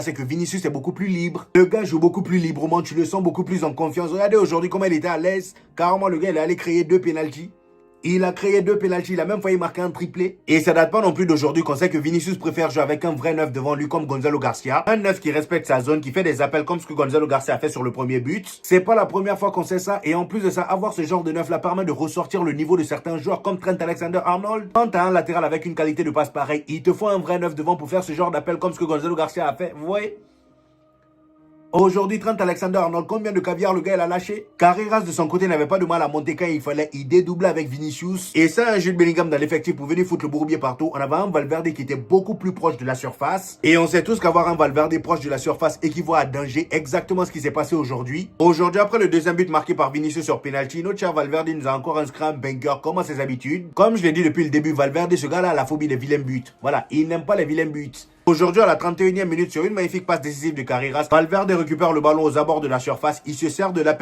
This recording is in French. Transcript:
c'est que Vinicius est beaucoup plus libre. Le gars joue beaucoup plus librement, tu le sens beaucoup plus en confiance. Regardez aujourd'hui comment il était à l'aise. Carrément, le gars, il est allé créer 2 pénaltys. Il a créé 2 pénaltys, il a même failli marquer un triplé. Et ça date pas non plus d'aujourd'hui qu'on sait que Vinicius préfère jouer avec un vrai neuf devant lui comme Gonzalo Garcia. Un neuf qui respecte sa zone, qui fait des appels comme ce que Gonzalo Garcia a fait sur le premier but. C'est pas la première fois qu'on sait ça. Et en plus de ça, avoir ce genre de neuf là permet de ressortir le niveau de certains joueurs comme Trent Alexander-Arnold. Quand t'as un latéral avec une qualité de passe pareille, il te faut un vrai neuf devant pour faire ce genre d'appel comme ce que Gonzalo Garcia a fait. Vous voyez? Aujourd'hui, Trent Alexander-Arnold, combien de caviar le gars il a lâché? Carreras de son côté n'avait pas de mal à monter quand il fallait. Il dédoublait avec Vinicius. Et ça, un Jude Bellingham dans l'effectif pour venir foutre le bourbier partout. On avait un Valverde qui était beaucoup plus proche de la surface. Et on sait tous qu'avoir un Valverde proche de la surface équivaut à danger. Exactement ce qui s'est passé aujourd'hui. Aujourd'hui, après le deuxième but marqué par Vinicius sur penalty, notre cher Valverde nous a encore inscrit un banger comme à ses habitudes. Comme je l'ai dit depuis le début, Valverde, ce gars-là a la phobie des vilains buts. Voilà, il n'aime pas les vilains buts. Aujourd'hui, à la 31e minute, sur une magnifique passe décisive de Carreras, Valverde récupère le ballon aux abords de la surface. Il se sert de la